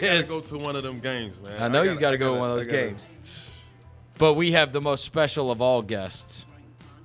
Gotta go to one of them games, man. I know you got to go to one of those games. But we have the most special of all guests.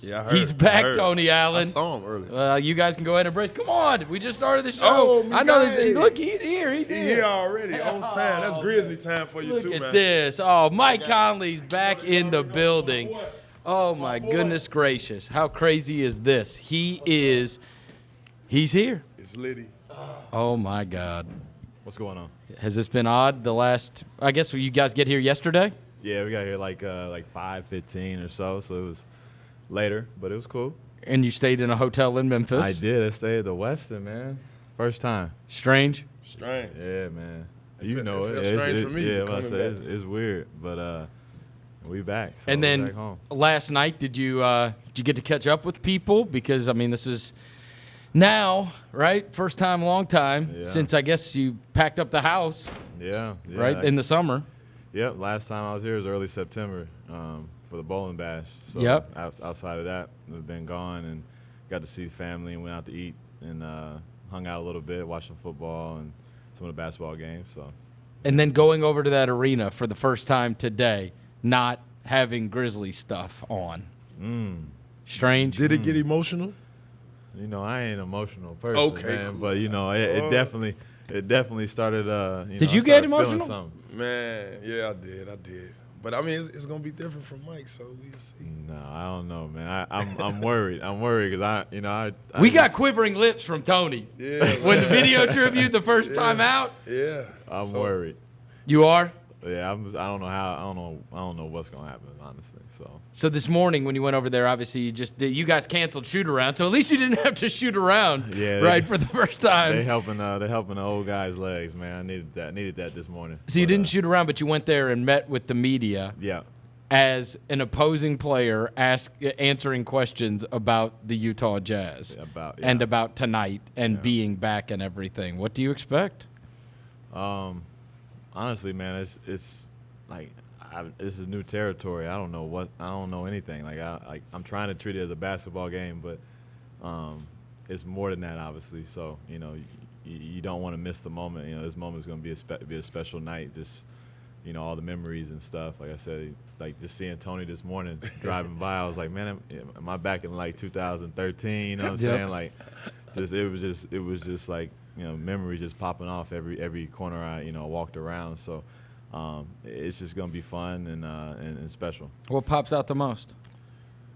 Yeah, I heard. He's back, Tony Allen. I saw him earlier. You guys can go ahead and embrace. Come on, we just started the show. Oh, I know guy. this. Look, he's here. He's here already, on time. That's Grizzly time for you, Look too, at man. this. Oh, Mike Conley's back in the building. Oh, my goodness gracious. How crazy is this? He's here. It's Liddy. Oh, my God. What's going on? Has this been odd the last, I guess you guys get here yesterday? Yeah, we got here like 5:15 or so it was later, but it was cool. And you stayed in a hotel in Memphis? I did. I stayed at the Westin, man. First time. Strange? Strange. Yeah, man. It You know feels it. strange for me Yeah, coming back. it's weird, but we back. So And we're then back home. last night, did you get to catch up with people? Because, I mean, this is now, right? First time, long time since I guess you packed up the house, Yeah. right, in the summer. Yep. Last time I was here was early September for the bowling bash. So Yep. outside of that, we've been gone and got to see the family and went out to eat and hung out a little bit, watched some football and some of the basketball games. So. And then going over to that arena for the first time today, not having Grizzly stuff on. Strange? Did it get emotional? You know, I ain't an emotional person, Okay, man, cool. but you know, it definitely started. Did you get emotional? Something. Man, yeah, I did. But, I mean, it's going to be different from Mike, so we'll see. No, I don't know, man. I'm worried. I'm worried because We got quivering lips from Tony. Yeah, When the video tribute the first time out. Yeah. I'm worried. You are? Yeah, I don't know how. I don't know what's gonna happen, honestly. So this morning when you went over there, obviously you guys canceled shoot around, so at least you didn't have to shoot around. Yeah, right for the first time. They helping the old guys' legs, man. I needed that this morning. So you didn't shoot around, but you went there and met with the media. Yeah. As an opposing player, answering questions about the Utah Jazz and about tonight and being back and everything. What do you expect? Honestly, man, it's like this is new territory. I don't know anything. I'm trying to treat it as a basketball game, but it's more than that, obviously. So you know, you don't want to miss the moment. You know, this moment is going to be a special night. Just you know, all the memories and stuff. Like I said, like just seeing Tony this morning driving by, I was like, man, am I back in like 2013? You know what I'm saying? Like, it was just like. You know, memories just popping off every corner I walked around. So it's just gonna be fun and special. What pops out the most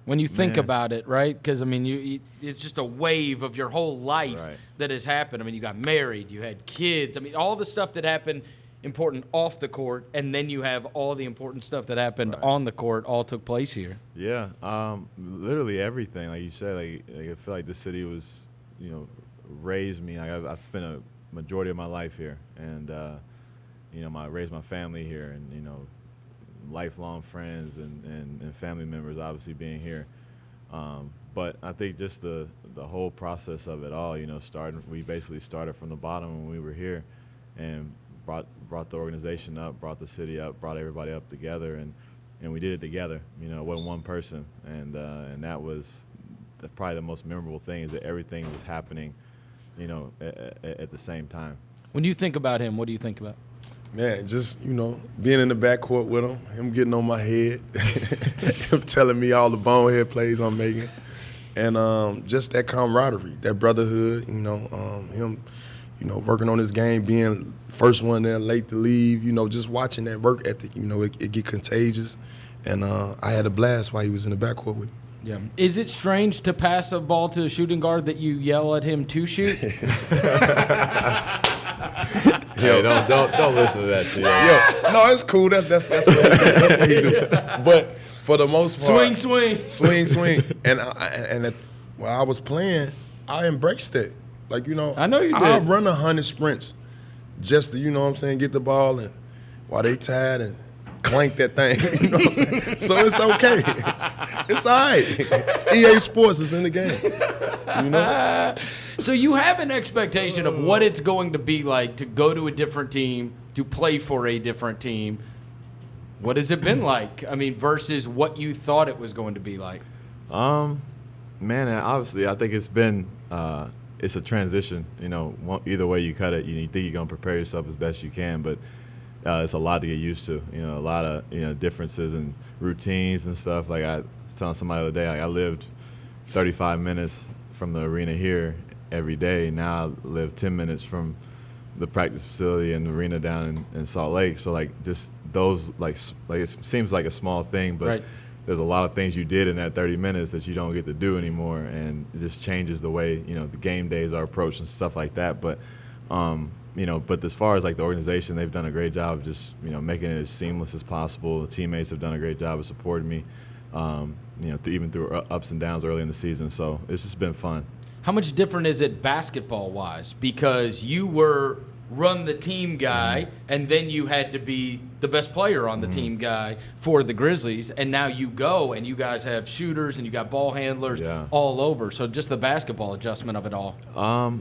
when you think about it, right? Because I mean, it's just a wave of your whole life that has happened. I mean, you got married, you had kids. I mean, all the stuff that happened important off the court, and then you have all the important stuff that happened on the court. All took place here. Yeah, literally everything. Like you said, like I feel like the city was, raised me. I've spent a majority of my life here, and I raised my family here, and lifelong friends and family members obviously being here. But I think just the whole process of it all, we basically started from the bottom when we were here, and brought the organization up, brought the city up, brought everybody up together, and we did it together. It wasn't one person, and that was probably the most memorable thing, is that everything was happening at the same time. When you think about him, what do you think about? Man, just, being in the backcourt with him getting on my head, him telling me all the bonehead plays I'm making, and just that camaraderie, that brotherhood, him, working on his game, being first one there, late to leave, just watching that work ethic, it get contagious, and I had a blast while he was in the backcourt with me. Yeah. Is it strange to pass a ball to a shooting guard that you yell at him to shoot? Hey, don't listen to that shit. Yeah, no, it's cool. That's what he do. But for the most part, swing. And while I was playing, I embraced it. Like I know you did. I run 100 sprints just to get the ball and while they tired and clank that thing. You know what I'm saying? So it's okay. It's all right. EA Sports is in the game. So you have an expectation of what it's going to be like to go to a different team, to play for a different team. What has it been like? I mean, versus what you thought it was going to be like? Man, obviously, I think it's been it's a transition. Either way you cut it, you think you're gonna prepare yourself as best you can, but it's a lot to get used to. A lot of differences and routines and stuff. Like I was telling somebody the other day, I lived 35 minutes from the arena here every day. Now I live 10 minutes from the practice facility and the arena down in Salt Lake. So like just those like it seems like a small thing, but there's a lot of things you did in that 30 minutes that you don't get to do anymore, and it just changes the way the game days are approached and stuff like that. But but as far as like the organization, they've done a great job of just making it as seamless as possible. The teammates have done a great job of supporting me, even through ups and downs early in the season. So it's just been fun. How much different is it basketball-wise? Because you were run the team guy, and then you had to be the best player on the team guy for the Grizzlies, and now you go and you guys have shooters and you got ball handlers all over. So just the basketball adjustment of it all.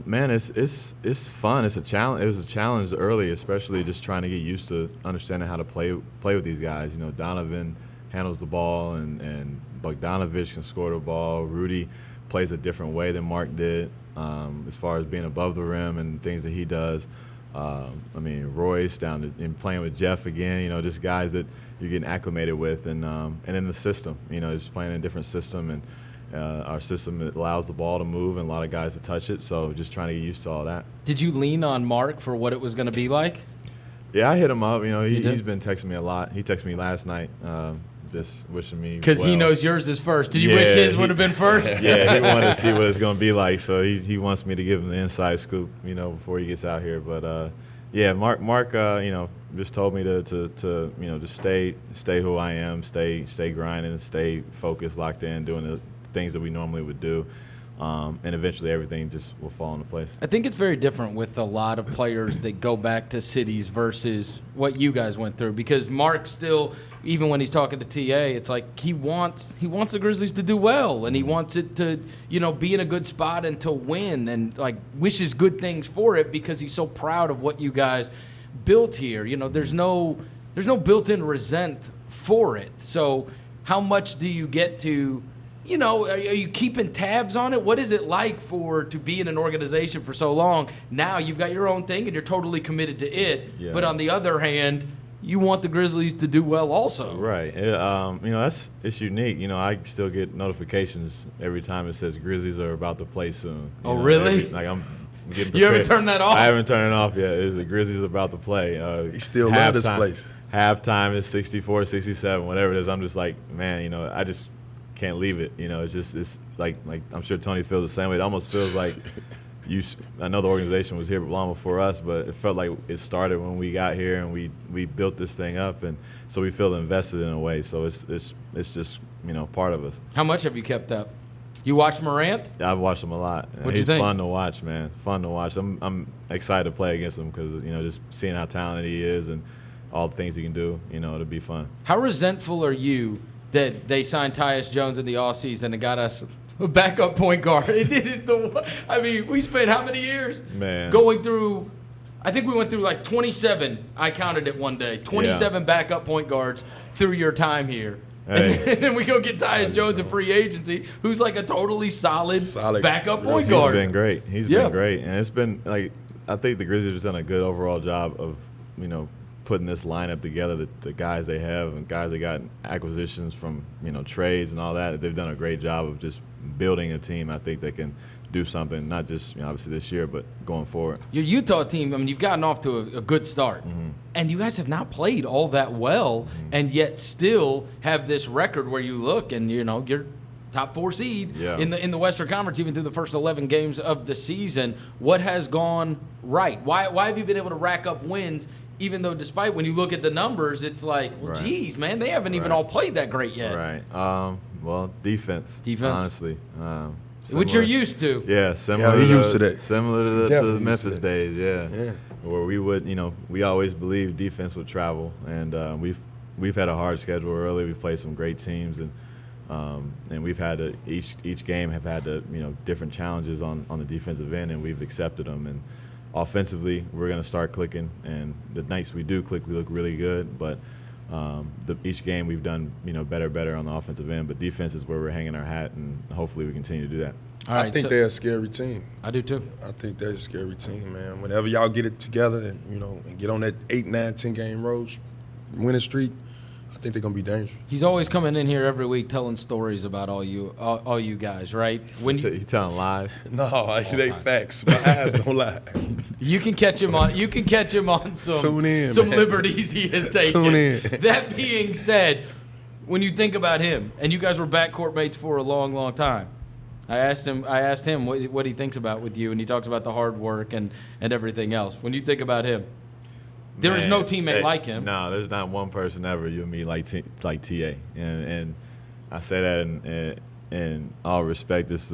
Man, it's fun. It's a challenge. It was a challenge early, especially just trying to get used to understanding how to play with these guys. Donovan handles the ball, and Bogdanovich can score the ball. Rudy plays a different way than Mark did, as far as being above the rim and things that he does. Royce down to playing with Jeff again, just guys that you're getting acclimated with, and then the system, just playing in a different system, and our system allows the ball to move and a lot of guys to touch it, so just trying to get used to all that. Did you lean on Mark for what it was going to be like? Yeah, I hit him up. He's been texting me a lot. He texted me last night. Just wishing me because he knows yours is first. Did you wish his would have been first? Yeah, he wanted to see what it's going to be like, so he wants me to give him the inside scoop, before he gets out here. But Mark, just told me to just stay who I am, stay grinding, stay focused, locked in, doing the things that we normally would do. And eventually everything just will fall into place. I think it's very different with a lot of players that go back to cities versus what you guys went through, because Mark still, even when he's talking to TA, it's like he wants the Grizzlies to do well, and he wants it to be in a good spot and to win, and like wishes good things for it because he's so proud of what you guys built here. There's no built-in resent for it. So how much do you get to are you keeping tabs on it? What is it like to be in an organization for so long? Now you've got your own thing and you're totally committed to it. Yeah. But on the other hand, you want the Grizzlies to do well also. Right. It's unique. I still get notifications every time it says Grizzlies are about to play soon. Really? I'm getting prepared. You haven't turned that off? I haven't turned it off yet. It's the Grizzlies about to play. He still love this place. Halftime is 64, 67, whatever it is. I'm just like, man, I just can't leave it. It's like I'm sure Tony feels the same way. It almost feels like I know the organization was here long before us, but it felt like it started when we got here and we built this thing up, and so we feel invested in a way. So it's just part of us. How much have you kept up? You watch Morant? Yeah, I've watched him a lot. What'd you think? He's fun to watch, man. Fun to watch. I'm excited to play against him because just seeing how talented he is and all the things he can do. It'll be fun. How resentful are you that they signed Tyus Jones in the offseason and got us a backup point guard? We spent how many years going through? I think we went through like 27. I counted it one day. 27 backup point guards through your time here. Hey. And then we go get Tyus Jones in free agency, who's like a totally solid backup point guard. He's been great. He's been great. And it's been I think the Grizzlies have done a good overall job of, putting this lineup together, the guys they have and guys they got acquisitions from, trades and all that. They've done a great job of just building a team. I think they can do something, not just obviously this year, but going forward. Your Utah team, you've gotten off to a good start, and you guys have not played all that well, and yet still have this record where you look and you're top 4 seed in the Western Conference, even through the first 11 games of the season. What has gone right? Why have you been able to rack up wins? Even though, despite when you look at the numbers, it's like, geez, man, they haven't even all played that great yet. Right. Well, defense. Honestly. Which you're used to. Yeah, similar. He's used to that. Similar to the Memphis days. Yeah. Where we would, we always believed defense would travel, and we've had a hard schedule early. We've played some great teams, and we've had to each game have had to different challenges on the defensive end, and we've accepted them. And offensively, we're going to start clicking, and the nights we do click, we look really good. But Each game we've done, better on the offensive end, but defense is where we're hanging our hat, and hopefully we continue to do that. All right, I think they're a scary team. I do too. I think they're a scary team, man. Whenever y'all get it together and and get on that 8, 9, 10 game road winning streak, I think they're gonna be dangerous. He's always coming in here every week telling stories about all you guys, right? When You telling lies? No, they facts. My eyes don't lie. you can catch him on some Tune in, some man. liberties he has taken. Tune in. That being said, when you think about him, and you guys were backcourt mates for a long, long time, I asked him what he thinks about with you, and he talks about the hard work and everything else. When you think about him, there is no teammate like him. No, there's not one person ever you and me like TA, and I say that in all respect. It's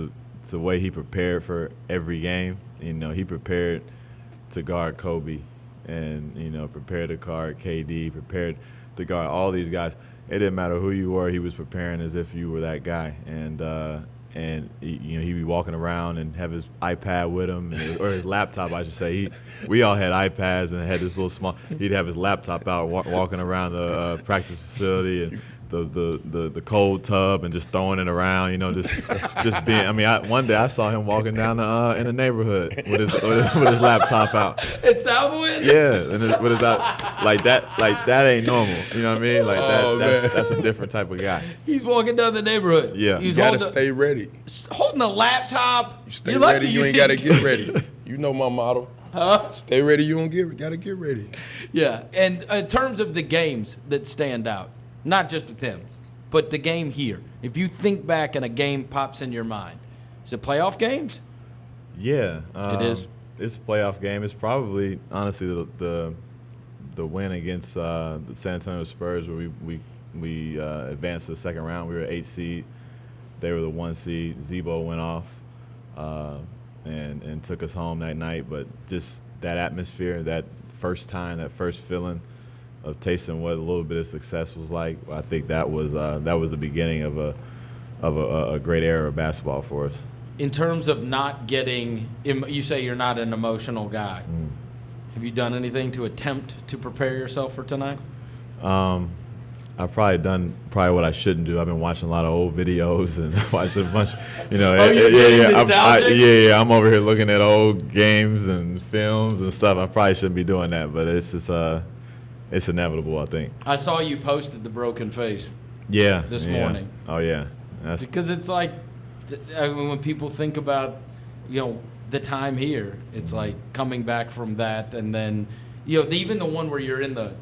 the way he prepared for every game. He prepared to guard Kobe, and prepared to guard KD, prepared to guard all these guys. It didn't matter who you were; he was preparing as if you were that guy, and he'd be walking around and have his iPad with him, or his laptop, I should say. We all had iPads and had this little small. He'd have his laptop out, walking around the practice facility and the cold tub and just throwing it around. Just being. I mean, one day I saw him walking down in the neighborhood with his laptop out. At Southwind? Yeah, and with his like that ain't normal. You know what I mean? Like that's a different type of guy. He's walking down the neighborhood. Yeah. He's You gotta stay ready. holding a laptop. You stay You're ready. lucky You ain't gotta get ready. You know my motto. Huh? Stay ready. You gotta get ready. Yeah, and in terms of the games that stand out, not just with him, but the game here. If you think back and a game pops in your mind, is it playoff games? Yeah, It is. It's a playoff game. It's probably honestly the win against the San Antonio Spurs, where we advanced to the second round. We were 8 seed. They were the 1 seed. Zebo went off and took us home that night. But just that atmosphere, that first time, that first feeling of tasting what a little bit of success was like, I think that was the beginning of a great era of basketball for us. In terms of not getting, you say you're not an emotional guy. Have you done anything to attempt to prepare yourself for tonight? I've probably done what I shouldn't do. I've been watching a lot of old videos and watching a bunch. I'm over here looking at old games and films and stuff. I probably shouldn't be doing that, but it's inevitable, I think. I saw you posted the broken face. Yeah. This morning. Oh yeah. Because it's like, when people think about, the time here, it's like coming back from that, and then, even the one where you're in the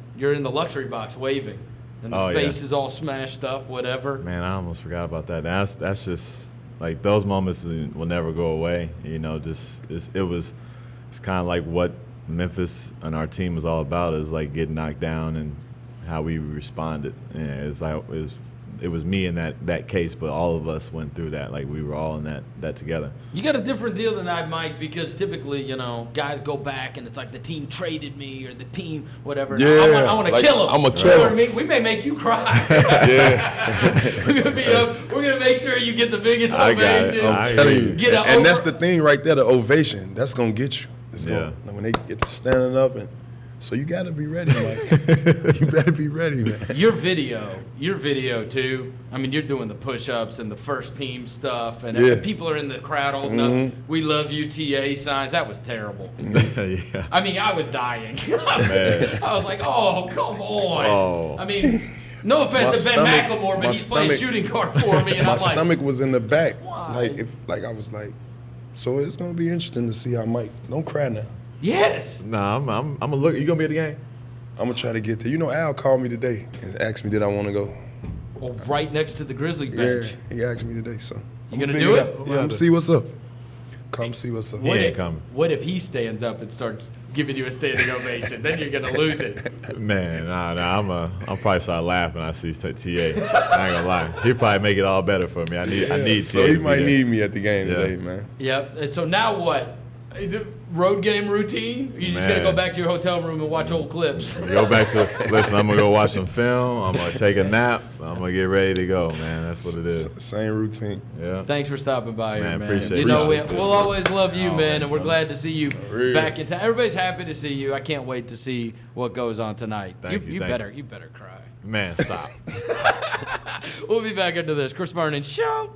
luxury box waving, and the face is all smashed up, whatever. Man, I almost forgot about that. That's just like those moments will never go away. It's kind of like what Memphis and our team was all about, is like getting knocked down and how we responded. And it was me in that case, but all of us went through that. Like we were all in that together. You got a different deal than I, Mike, because typically, guys go back and it's like the team traded me or the team whatever. Yeah, I want to kill him. I'm a killer. You know what I mean? We may make you cry. Yeah. We're gonna make sure you get the biggest I got ovation. it. I'm telling you. Get a And that's over- the thing right there, the ovation. That's going to get you. When they get to standing up. So you got to be ready, Mike. You better be ready, man. Your video too. I mean, you're doing the push-ups and the first team stuff, and people are in the crowd holding up "We love you" TA signs. That was terrible. Yeah. I mean, I was dying. Man. I was like, "Oh, come on!" Oh. I mean, no offense to Ben McLemore, but he's playing shooting guard for me, and My I'm like, stomach was in the back. Why? I was like, so it's gonna be interesting to see how Mike. Don't cry now. "Yes." Nah, I'm gonna look. You gonna be at the game? I'm gonna try to get there. Al called me today and asked me did I want to go. Well, right next to the Grizzly bench. Yeah, he asked me today. So You gonna do it? Come see what's up. Come see what's up. He ain't coming. What if he stands up and starts giving you a standing ovation? Then you're gonna lose it. Man, nah, I'll probably start laughing. I see TA. I ain't gonna lie. He'll probably make it all better for me. I need. So TA he to be might there. need me at the game today, man. Yep. And so now what? The road game routine? Or you just going to go back to your hotel room and watch old clips? Go back to, listen, I'm going to go watch some film. I'm going to take a nap. I'm going to get ready to go, man. That's what it is. Same routine. Yeah. Thanks for stopping by here, man. Appreciate You know, it. we'll always love you, man, and we're brother. glad to see you back in town. Everybody's happy to see you. I can't wait to see what goes on tonight. You better cry. Man, stop. We'll be back into this. Chris Vernon Show.